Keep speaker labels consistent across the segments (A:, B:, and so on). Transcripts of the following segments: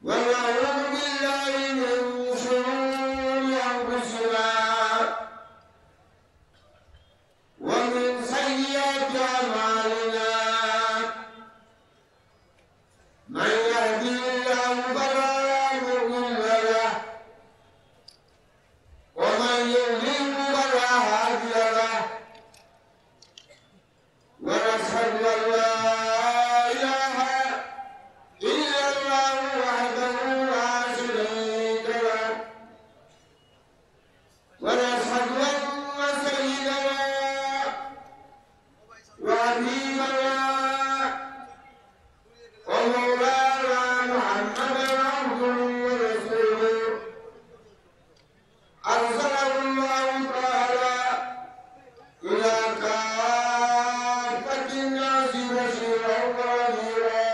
A: ونعوذ بالله من شرور أنفسنا ومن سيئات أعمالنا من يهده الله فلا مضل له ومن يضلل فلا هادي له ونشهد أن لا إله إلا الله وحده لا شريك له ونشهد أن سيدنا وحبيبنا ومولانا محمدا عبده ورسوله أرسله الله تعالى إلى كافة الناس بشيرا ونذيرا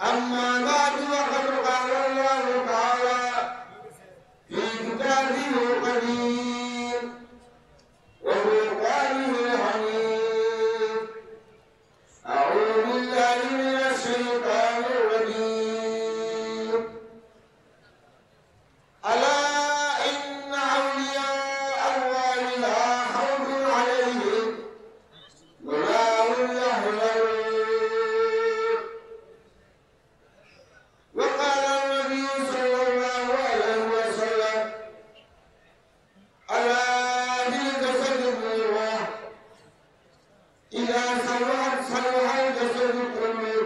A: أما بعد فقد قال الله تعالى في كتابه القديم وفرقانه الحميد أعوذ بالله من الشيطان الرجيم ألا إن أولياء الله لا خوف عليهم ولا هم يحزنون وقال النبي صلى الله عليه وسلم ألا بالجسد مضغة إذا صلحت صلح الجسد كله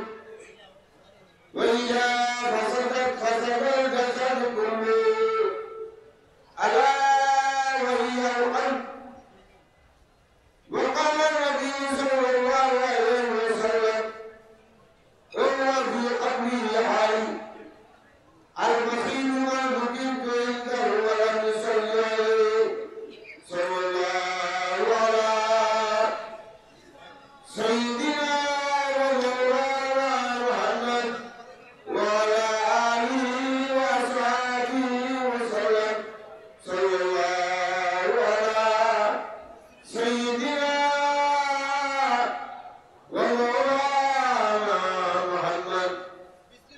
A: وإذا فسدت فسد الجسد كله ألا وهي القلب وقال النبي صلى الله عليه وسلم هو في قلبه حي البخيل من ذكرت عنده ولم يصلي عليه صلى الله على سيدنا ومولانا محمد وعلى آله وأصحابه وسلم صلى الله على سيدنا ومولانا محمد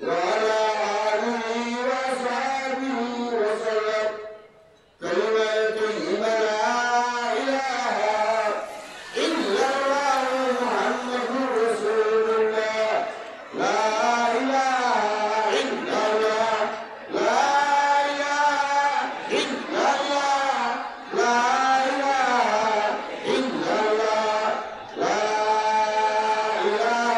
A: وعلى آله وأصحابه وسلم كلمة طيبة لا إله إلا الله محمد رسول الله لا إله إلا الله لا إله إلا الله لا إله إلا الله لا إله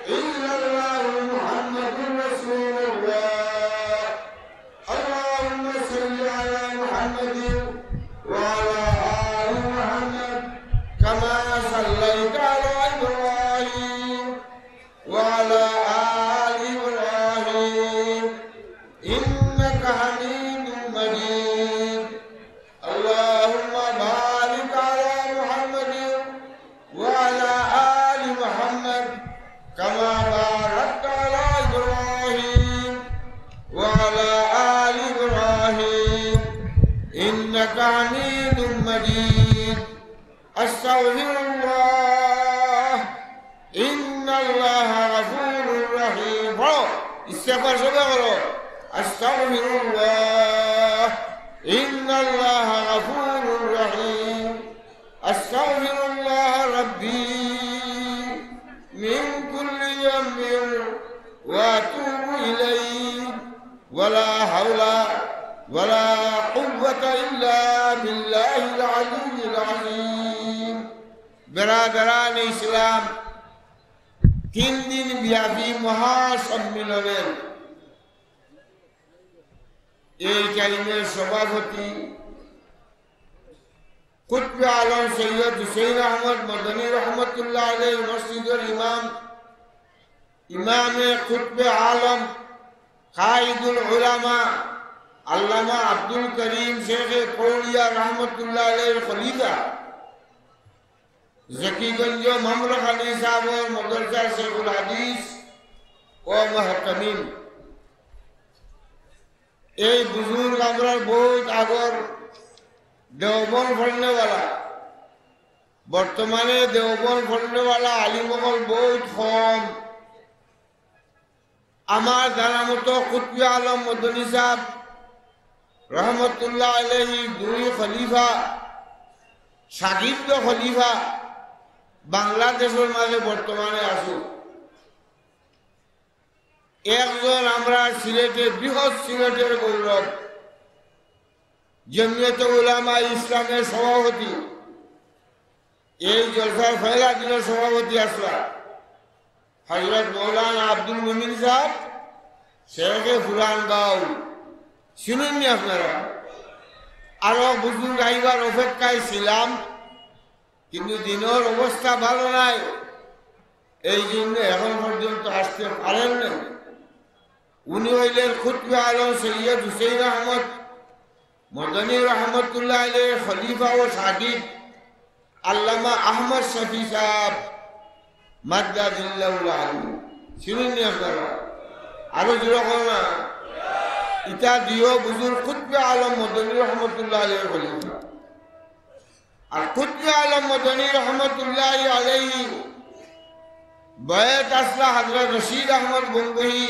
A: إلا الله محمد رسول الله اللهم صل على محمد وعلى آل محمد كما صليت على إبراهيم وعلى آل إبراهيم إنك حميد مجيد اللهم بارك على محمد وعلى آل محمد كما باركت على إبراهيم وعلى آل إبراهيم إنك حميد مجيد أستغفر الله إن الله غفور رحيم استغفر صدقه أستغفر الله إن الله غفور رحيم أستغفر الله ربي من كل ذنب وأتوب إليه ولا حول ولا قوة إلا بالله العلي العظيم برادران إسلام তিন দিন ব্যাপী মহাসম্মেলনের এই টাইমের সভাপতি কুতবে আলম সৈয়দ হুসেইন আহমদ মদনী রহমতুল্লাহ আলাইহি মসজিদের ইমামে কুতবে আলম কায়েদুল উলামা আল্লামা আব্দুল করিম শেখে কৌলিয়া রহমতুল্লাহ আলাইহির খলিফা जकीगंज ममरख अली साहब और मदरसा शेखुल हदीस व महतमीन এই বুজুর্গ আমরা বহুত আগর দেওবন ফলনেওয়ালা বর্তমানে দেওবন ফলনেওয়ালা আলিমগল বহুত কম আমার জানা মতো কুতুব আলম মদনী সাহেব রহমতুল্লাহ আলাইহি দুই খলিফা সাকিব খলিফা বাংলাদেশের মাঝে বর্তমানে আসুন। একজন আমরা সিলেটের বৃহৎ সিলেটের গৌরব জমিয়তে উলামা ইসলামের সভাপতি, এই জলসার ফয়লা দিনের সভাপতি আসলা হযরত মৌলানা আব্দুল মুমিন সাহেব শেখে ফুরান গাঁও শুনুননি আপনারা। আরো বুজুর্গ আইবার অপেক্ষায় ছিলাম, কিন্তু দিনের অবস্থা ভালো নাই, এই জন্য এখন পর্যন্ত আসতে পারেন না। উনি হইলেন কুতুব আলম সৈয়দ হুসেইন আহমদ মদনী রহমতুল্লাহ আলাইহি খলিফা ও সাকিব আল্লামা আহমদ শফি সাহেব মাদ্দাদিল্লাহুল আলী। শুনুননি আপনারা, আরো যেরকম না ইটা দিও বুজুর্গ কুতুব আলম মদনী রহমতুল্লাহ আলাইহি খলিফা। আর কুতুব আলম মদনী রহমতুল্লাহ আলাইহি বয়াত আসলা হযরত রশিদ আহমদ গঙ্গোহী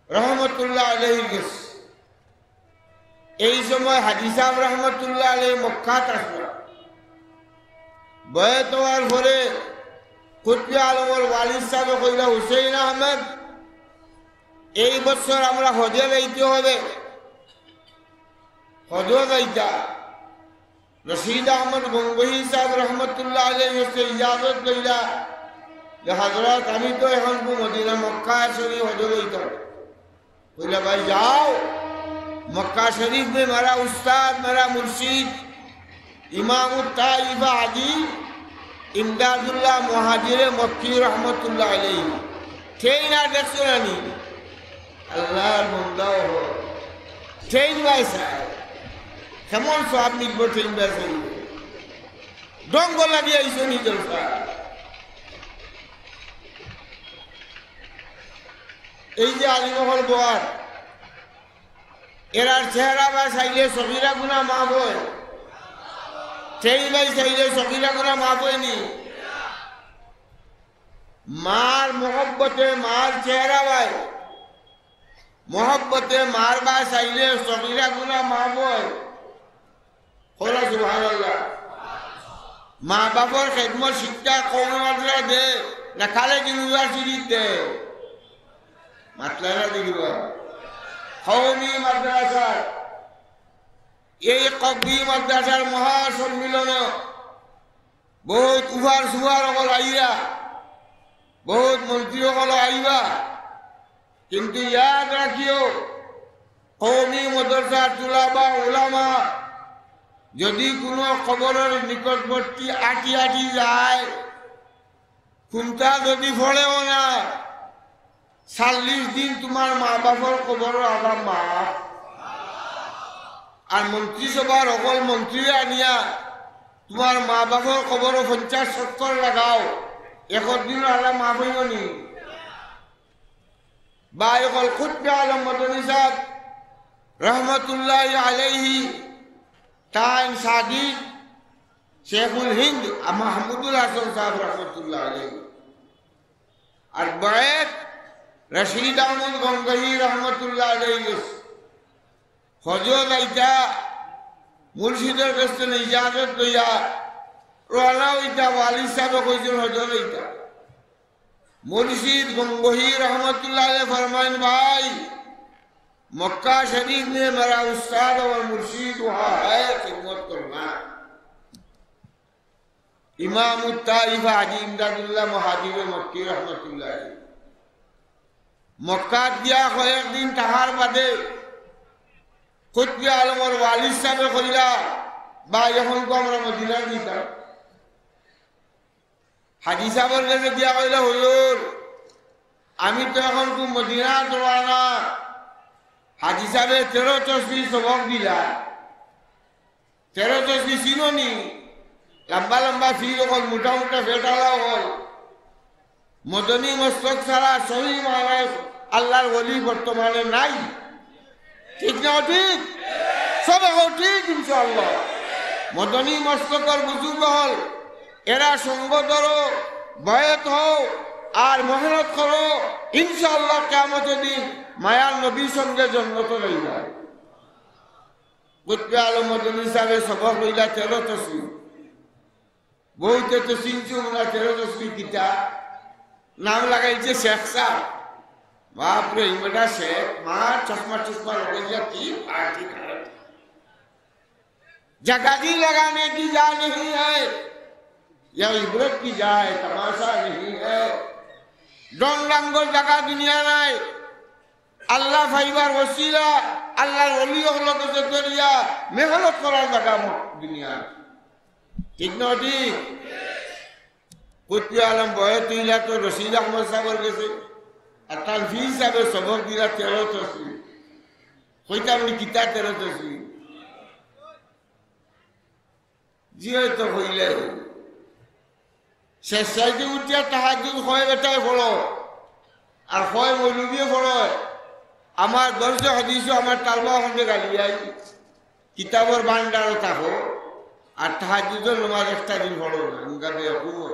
A: রহমতুল্লাহ আলাইহি গেছে। এই সময় হাজী সাহেব রহমতুল্লাহ আলাইহি মক্কাত আসলা। বয়াত হওয়ার পরে কুতুব আলমের ওয়ালিদ সাহেব কইলা হুসেইন আহমদ, এই বছর আমরা হজে যাইতে হবে। হজে যাইতা রশিদ আহমদ গঙ্গোহী সাহেব রহমতুল্লাহ আলাইহি ইজাজত লইলা যে হযরত আমি তো এখন মদিনা মক্কা শরীফ হজে যাইতে হবে। बोला भाई जाओ, मक्का शरीफ में मेरा उस्ताद मेरा मुर्शिद इमाम ताइफा हाजी इमदादुल्लाह मुहाजिर मक्की रहमतुल्लाह अलैहि ट्रेन आ देखछोनी আল্লাহর বান্দা হো ট্রেন বাইসা কেমন সব নিব ট্রেন বাইসা ডঙ্গ লাগিয়ে আইছো নি জলসা। এই যে আলিমহল বোয়ার এরার চেহারা বা চাইলে সগিরা গুণা মাফ হয়, সেই ভাই চাইলে সগিরা গুণা মাফ হয়নি। মার মোহব্বতে মার চেহারা ভাই মোহব্বতে মার বা চাইলে সগিরা গুণা মাফ হয়। হলো সুবহানাল্লাহ। মা বাবার খেদমত শিক্ষা কৌমি মাদ্রাসা দে না খালেদ ইউনিভার্সিটি দে মাতলারা দেখিব কৌমি মাদ্রাসা। এই কবি মাদ্রাসার মহাসম্মিলন বহুত উভার সুভার সকল আইরা, বহুত মন্ত্রী সকল আইবা, কিন্তু ইয়াদ রাখিও কৌমি মাদ্রাসার তুলাবা উলামা যদি কোনো খবরের নিকটবর্তী আটি আটি যায় খুনটা যদি ফলেও না 40 দিন তোমার মা বাবার খবর আবার মা আর মন্ত্রিসভার অকল মন্ত্রী আনিয়া তোমার মা বাবার খবর 50-70 লাগাও, 1 দিন আল্লাহ মা বইনি। বা অকল কুতুব আলম মদনী সাহেব রহমতুল্লাহ আলাইহি তাইন সাদিক শেখুল হিন্দ মাহমুদুল হাসান সাহেব রহমতুল্লাহ আলাইহি আর বয়াত রশিদ আহমদ গঙ্গোহী রহমতুল্লাহ আলাইহি হজে যাইতা মুর্শিদের কাছে ইজাজত লইয়া রওনা হইতা। ওয়ালিদ সাহেব কইছেন হজে যাইতা। मुर्शिद गंगोही रहमतुल्लाह अलैह फरमाइन भाई मक्का शरीफ में मेरा उस्ताद और मुर्शिद वहां है, खिदमत करना। इमाम ताइफा हाजी इमदादुल्लाह मुहाजिर मक्की रहमतुल्लाह अलैह मक्का दिया कয়েক দিন তাহার বাদে কুতুব আলম और ওয়ালিদ সাহেব কইলা বা এখন তো আমরা মদিনা দিতাম। হাজি সাহেবের কাছে দিয়া কইলা হুজুর আমি তো এখন খুব মদিনা রওনা। হাজি সাহেবে 13 তসবিহ সবক দিলা। 13 তসবিহ চিনোনি? লম্বা লম্বা ফির হল, মোটা মোটা ফেটালা হল। মদনী মস্তক ছাড়া সহি মানায় আল্লাহর ওলি বর্তমানে নাই। ঠিক না ঠিক? সব এখন ঠিক ইনশাআল্লাহ। মদনী মস্তকর বুজুর্গ হল, এরা সঙ্গ ধরো, বয়াত হও, আর মেহনত করো, ইনশাআল্লাহ কিয়ামতের দিন মায়ার নবীর সঙ্গে জান্নাত লইবা। কুতবে আলম মদনী সাহেবের সবক হইলা 13 তসবিহ। বহুতে তো চিনছু না 13 তসবিহ কিতা নাম লাগাইছে শেখ সাহেব। বাপরে ইমেটা শেখ মা চশমা চশমা लगाइया की पार्टी करे। जगाजी लगाने की जा नहीं है, यह इबरत की जा है, तमाशा नहीं है। डन डांगोर जगह दुनिया নাই। আল্লাহ ফাইবার ওসিলা, আল্লাহর ওলি হলো কাছে দরিয়া মেহনত করার জায়গা দুনিয়া। ঠিক না ঠিক? কুতবে আলম বয়ে তুইলা তো রশিদ আহমদ সাহেবের গেছে আর তানফির সাহেবের সবক দিলা 13 তসবিহ। কইতাম নি কিতা 13 তসবিহ জিও তো হইলে শেষ সাইডে উঠিয়া তাহাজ্জুদ হয় বেটায় পড়ো আর হয় মৌলবীও পড়ো। আমার দর্জ হাদিস আমার তালবা হতে গালিয়াই কিতাবর ভান্ডারও থাকো আর তাহাজ্জুদের নামাজ একটা দিন পড়ো না। গাবে খুব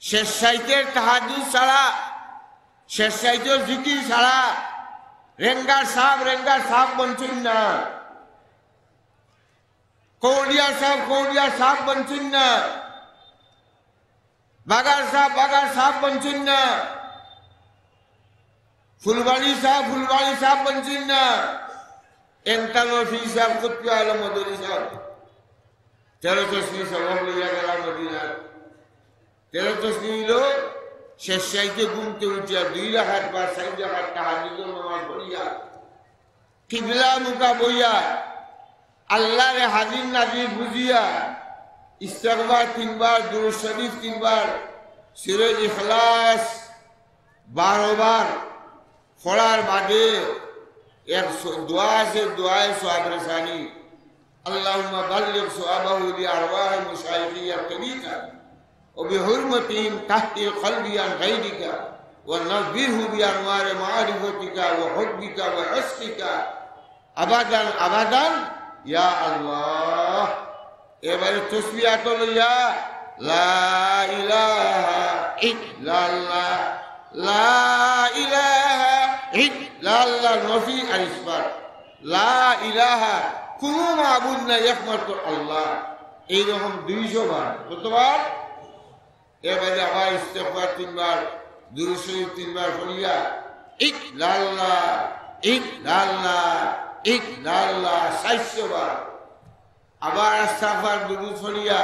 A: শেষ সাইটের তাহাজ্জুদ ছাড়া, শেষ সাইটের জিকির ছাড়া রেঙ্গার সাপ বঞ্চিন না, কৌলিয়া সাপ বঞ্চিন না, বাগার সাপ বঞ্চিন না, ফুলবাড়ি সাপ বঞ্চিন না, এন্টানো ফি সাপ কুতবে আলম মদনী সাহেব 13 তসবিহ সবক লইয়া গেল মদিনা। 13 তসবিহ হইল শেষ সাইতে ঘুমতে উঠিয়া 2 রাকাত বা 4 রাকাত তাহাজ্জুদের নামাজ পড়িয়া কিবলা মুখা বইয়া আল্লাহরে হাজির নাজির বুঝিয়া ইস্তিগফার 3 বার, দুরূদ শরীফ 3 বার, সূরা ইখলাস 12 বার পড়ার বাদে এক দোয়া আছে, দোয়ায়ে সওয়াব রসানি। আল্লাহুম্মা বাল্লিগ সওয়াবাহু লি আরওয়াহি মুশাইখিয়া তরিকা ওয়া বিহুরমাতিহিম তাহতি কলবি আন গায়রিকা ওয়া নাযবিরহু বিআনওয়ারি মাআরিফাতিকা ওয়া হুব্বিকা ওয়া ইশকিকা আবাদান আবাদান ইয়া আল্লাহ। এবারে তসবিহ লইয়া লা ইলাহা ইল্লাল্লাহ, লা ইলাহা ইল্লাল্লাহ নফি আর ইসবাত, লা ইলাহা কোন মাবুদ নাই একমাত্র আল্লাহ। এইরকম 200 বার। কতবার? এবারে আবার ইস্তিগফার 3 বার, দুরূদ শরীফ 3 বার পড়িয়া ইল্লাল্লাহ ইল্লাল্লাহ ইল্লাল্লাহ 400 বার। আবার ইস্তিগফার দুরূদ পড়িয়া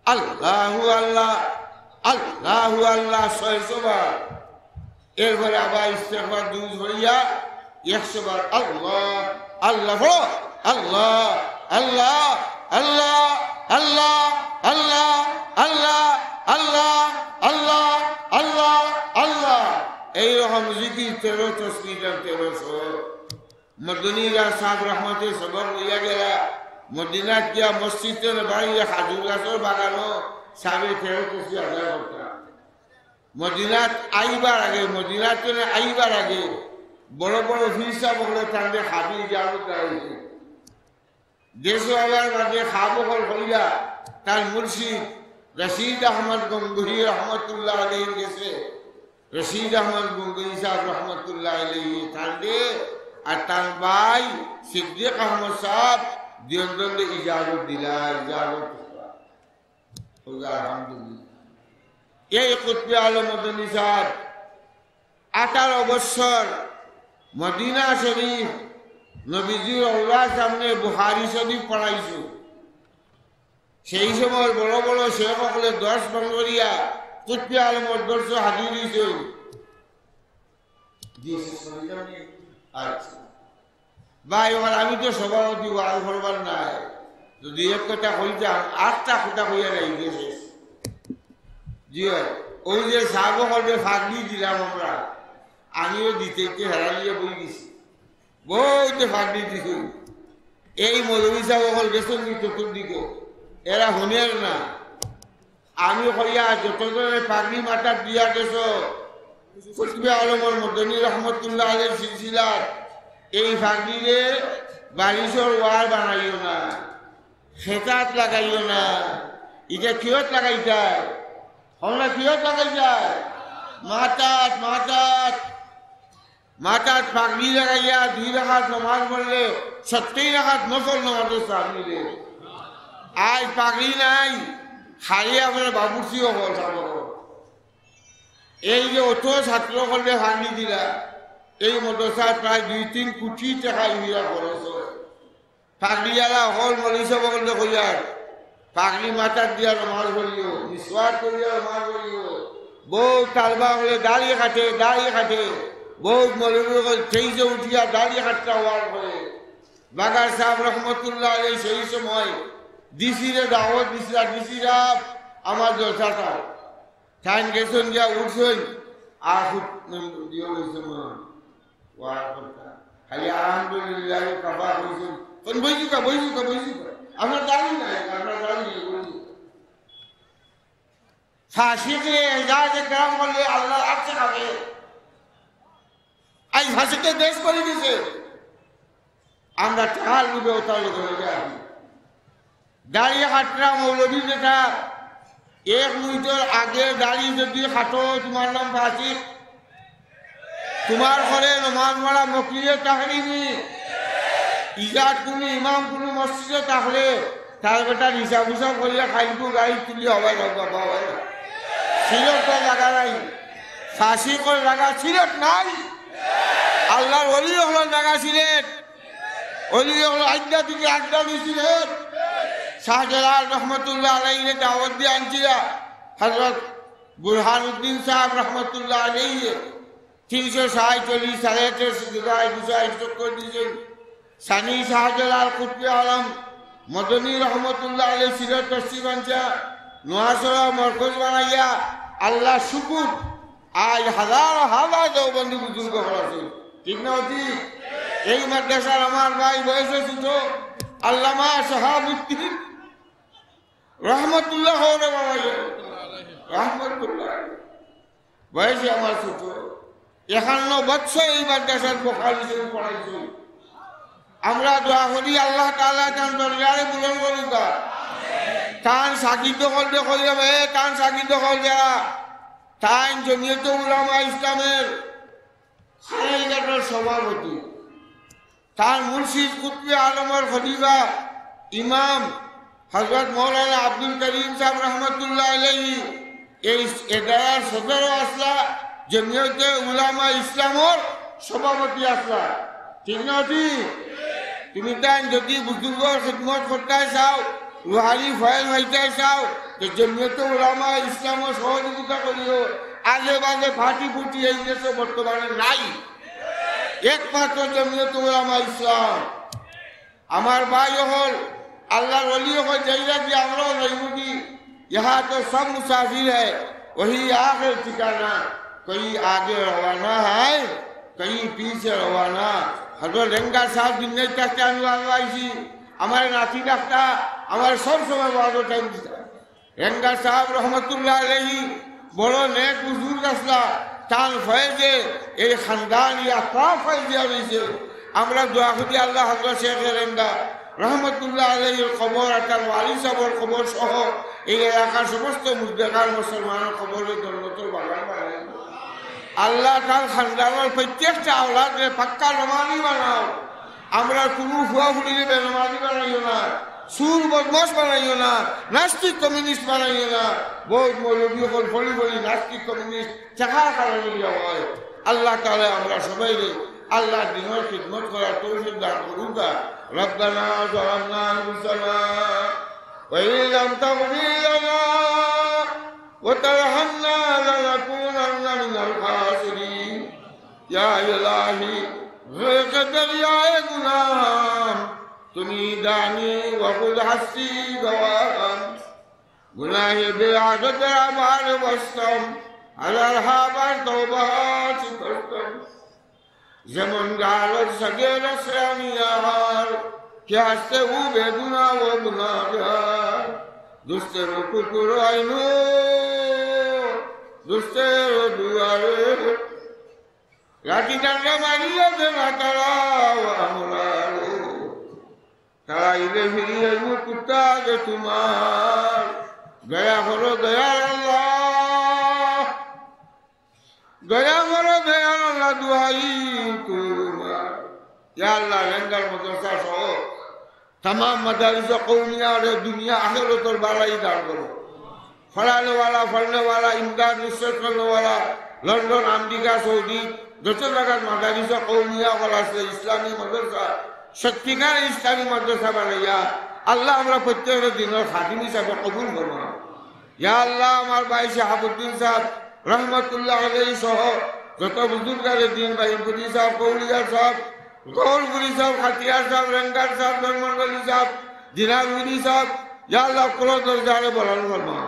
A: আল্লাহু আল্লাহ আল্লাহু আল্লাহ 600 বার। এরপরে আবার ইস্তিগফার দুরূদ পড়িয়া 100 বার আল্লাহ আল্লাহ আল্লাহ আল্লাহ আল্লাহ আল্লাহ আল্লাহ আল্লাহ আল্লাহ আল্লাহ আল্লাহ আল্লাহ। এইরকম জিকির 13 তসবিহ 1300। মদনীরা সাহেব রহমতের সবক লইয়া গেলা মদিনাত গিয়া মসজিদের বাড়িয়ে খাজুর গাছের বাগানো সাবে 13 তসবিহ আদায় করতাম। মদিনাত আইবার আগে বড় বড় ফিরসা বলে তাদের হাবি জানো গাইছে দেশ আবার বাদে খাবকল হইয়া তার মুর্শিদ রশিদ আহমদ গঙ্গুহি রহমতুল্লাহ আলাইহির গেছে। রশিদ আহমদ গঙ্গুহি সাহেব রহমতুল্লাহ আলাইহি তাঁদে আর তার ভাই সিদ্দিক আহমদ সাহেব দিয়ন্দে ইজাজত দিলা। আলহামদুলিল্লাহ। এই কুতবে আলম মদনী সাহেব 18 বছর মদিনা শরীফ নবীজির আল্লাহর সামনে বুখারী শরীফ পড়াইছো। সেই সময় বড় বড় শেখ সকলে 10 বঙ্গরিয়া কুতবে আলমের দর্শ হাজির হইছে। আচ্ছা ভাই আমি তো সভাপতি ওয়াজ করবার নাই, যদি এক কথা কইতাম 8টা কথা কইয়া রাই গেছে। জি ওই যে সাহাবকলে ফাঁকি দিলাম আমরা, আমিও দিতে হেরালিয়ে বই গেছি, বহুত ফাঁকি দিছি। এই মৌলবী সাহেব গেছেন চতুর্দিকে, এরা শুনের না। আমি কইয়া যতজনে পাগড়ি মাথা দিয়া গেছ কুতবে আলমের মদনী রহমতুল্লাহ আলাইহির সিলসিলার এই পাগড়িরে বারিশর ওয়ার বানাইও না, খেতাত লাগাইও না। এটা কিয়ত লাগাইতা আমরা কিয়ত লাগাই যায় মাথাত মাথাত মাথাত পাগড়ি লাগাইয়া 2 রাকাত নামাজ পড়লে 70 রাকাত নফল নামাজের সওয়াব মিলে আজ পাগড়ি নাই খালি আপনার বাবুর্চিও হল এই যে অত ছাত্র করলে ভাঙি দিলা এই মদরসায় প্রায় 2-3 কোটি টাকা ইউরিয়া খরচ হয় পাগড়িওয়ালা হল মলিসব করলে কইয়ার পাগড়ি মাথার দিয়া নামাজ পড়িও মিসওয়াক করিয়া নামাজ পড়িও বহু তালবা হলে দাড়ি কাটে বহুত মৌলবী সেই যে উঠিয়া দাড়ি কাটটা হওয়ার পরে বাগার সাহেব রহমতুল্লাহ আলাই সেই সময় ডিসিরে দাওয়াত দিছিলা ডিসি সাহেব আমার জলসাটা ঠান গেছেন গিয়া উঠছেন আর দিও হয়েছে খালি আলহামদুলিল্লাহ কাবা হয়েছেন বইজুকা আপনার দাঁড়ি নাই আপনার দাঁড়ি ফাঁসিকে এজাজে কাম করলে আল্লাহ আছে আগে আজ ফাঁসিকে দেশ করে দিছে আমরা টাকার রূপে ওতালে ধরে যাই দাঁড়িয়ে হাটরা মৌলবী যেটা 1 মিনিটের আগে দাঁড়িয়ে যদি হাঁটো তোমার নাম ফাঁসি তোমার ঘরে নমাজ পড়া মকিয়ে তাহরিমি ইজাদ কোনো ইমাম কোনো মসজিদে থাকলে তার বেটা হিসাব হিসাব করিয়া খাইবু গাড়ি তুলি হবাই বাবা সিলেট জায়গা নাই ফাঁসি করে জায়গা সিলেট নাই আল্লাহর অলি হল জায়গা সিলেট অলি হল আড্ডা থেকে আড্ডা দিছিলেন শাহজালাল রহমতুল্লাহ আলাইহি দাওয়াত দিয়ে আনছিলা হযরত বুরহানুদ্দিন সাহেব রহমতুল্লাহ আলাইহি 340 সাড়ে 3 জুলাই 200 করে দিয়েছেন সানি শাহজালাল কুতুবে আলম মদনী রহমতুল্লাহ আলাইহি সিরাত তফসির বানচা নোয়াসরা মরকজ বানাইয়া আল্লাহ শুকুর আজ হাজার দেওবন্দি বুজুর্গ হয়েছে ঠিক না অতি এই মাদ্রাসার আমার ভাই বয়সে ছোট আল্লামা শাহাবুদ্দিন রহমতুল্লাহ রহমতুল্লাহ বয়সে আমার ছোট 51 বছর এই মাদ্রাসার বখারি শরীফ পড়াইছি আমরা দোয়া করি আল্লাহ তাআলা তার দরবারে বুলন্দ করুক তান সাকিত করতে কইলাম তান সাকিত করবে তান জমিয়ত উলামা ইসলামের খানাইঘাটের সভাপতি তার মুর্শিদ কুতুবে আলমের খলিফা ইমাম হযরত মাওলানা আব্দুল করিম সাহেব রহমতুল্লাহ আলাইহি এই এডার সদর আসলা জমিয়ত উলামা ইসলামের সভাপতি আসলা ঠিক না তুমি তাই যদি বুজুর্গর খিদমত করতে চাও রুহানি ফয়েল হইতে চাও তো জমিয়ত উলামা ইসলামের সহযোগিতা করিও আগে বাজে ফাটি ফুটি এই দেশে বর্তমানে নাই একমাত্র জমিয়ত উলামা ইসলাম আমার ভাই হল আল্লাহর ওলি হল যাইরা কি আমরাও রইমুদি यहाँ तो सब मुसाफिर है वही आखिर ठिकाना कहीं आगे रवाना है कहीं पीछे रवाना हजरत रेंगा साहब जिन्ने तक आनी हमारे नाती डाक्ता हमारे सब समय बहुत टाइम दिता रेंगा साहब रहमतुल्लाह अलैहि बड़ो नेक बुजुर्ग असला तान फैजे এই খানদান ইয়া কা ফয়জিয়া হইছে আমরা দোয়া করি আল্লাহ হযরত শেখ রেঙ্গা রহমতুল্লাহ আলাইহির কবর আর তার ওয়ালি সাহেবের কবর সহ এই এলাকার সমস্ত মুজদাকার মুসলমানের কবরে জান্নাতের বাগান বানায় আল্লাহ তার খানদানের প্রত্যেকটা আওলাদকে পাক্কা নমাজি বানাও আমরা কোনো ফুয়াফুলিকে বেনমাজি বানাইও না সুর বদমাশ বানাইও না নাস্তিক কমিউনিস্ট বানাইও না বহুত মৌলবী হল ফলি ফলি নাস্তিক কমিউনিস্ট চাকা কারণে হয় আল্লাহ তাআলা আমরা সবাই আল্লাহ দিনের খিদমত করার তৌফিক দান করুক রব্বানা যালামনা আনফুসানা ওয়া ইন লাম তাগফির লানা ওয়া তারহামনা লানাকুনান্না মিনাল খাসিরিন ইয়া ইলাহি গয়ক দরিয়ায়ে গুনাহ তুমি দানি ওয়া কুল হাসি গওয়াম গুনাহে বেআদত আমার বস্তম আলাল হাবার তওবা করতাম যেমন গালত সগে রসরানিয়ার কে আসতে ও বেগুনা ও গুনাহগার দুস্তের কুকুর আইনো দুস্তের দুয়ারে লাঠি ডান্ডা মারিয়া দেনা তারা আমরা তারা ইলে ফিরিয়ে কুত্তা যে তোমার দয়া করো দয়াল আল্লাহ দয়া করো দয়াল আল্লাহ দুহাই তোমার ইয়া আল্লাহ রেঙ্গাল মাদ্রাসা সহ तमाम मदारिस कौमिया और दुनिया आखिरतोर बालाई दान करो फलाने वाला फलने वाला इमदाद निश्चित करने वाला लंदन अमेरिका सऊदी যত জায়গার মাদারিস কৌমিয়া ওয়ালা আছে ইসলামী মাদ্রাসা সত্যিকার ইসলামী মাদ্রাসা বানাইয়া আল্লাহ আমরা প্রত্যেকটা দিনের খাদিম হিসাবে কবুল করবো ইয়া আল্লাহ আমার ভাই শাহাবুদ্দিন সাহেব রহমতুল্লাহ আলাইহি সহ যত বুজুর্গারে দিন ভাই ইমপুরি সাহেব কৌলিয়া সাহেব गौरपुरी साहब खतियार साहब रंगार साहब धर्मंडली साहब दिनारपुरी साहब या अल्लाह करो दर्जारे बुलंद फरमाओ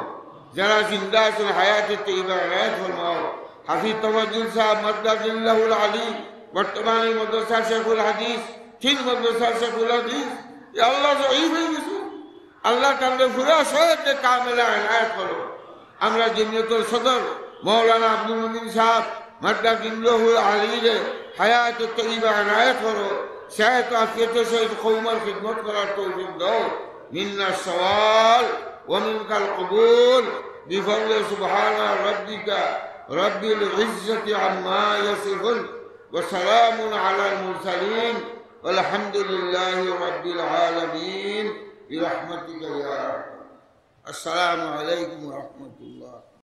A: जरा जिंदा से हयात तय्यबा इनायत फरमाओ हाफिज तवज्जुल साहब मददुल्लाहुल अली वर्तमानी मदरसा शेखुल हदीस तीन मदरसा शेखुल हदीस या अल्लाह ज़ईफ है अल्लाह ताला पूरा शहीद कामिला इनायत करो আমরা জমিয়তুল সদর মৌলানা আব্দুল মুমিন সাহেব मददुल्लाहुल अली रे हयात तय्यबा इनायत करो सेहत आफियत सहित कौमर खिदमत करार तौफीक दो मिन्ना सवाल व मिनकल कबूल बिफضل सुब्हान रब्बिका रब्बिल इज्जति अम्मा यसिफुन व सलामुन अलल मुरसलीन वल्हम्दुलिल्लाहि रब्बिल आलमीन बिरहमतिका या अस्सलामु अलैकुम व रहमतुल्लाह।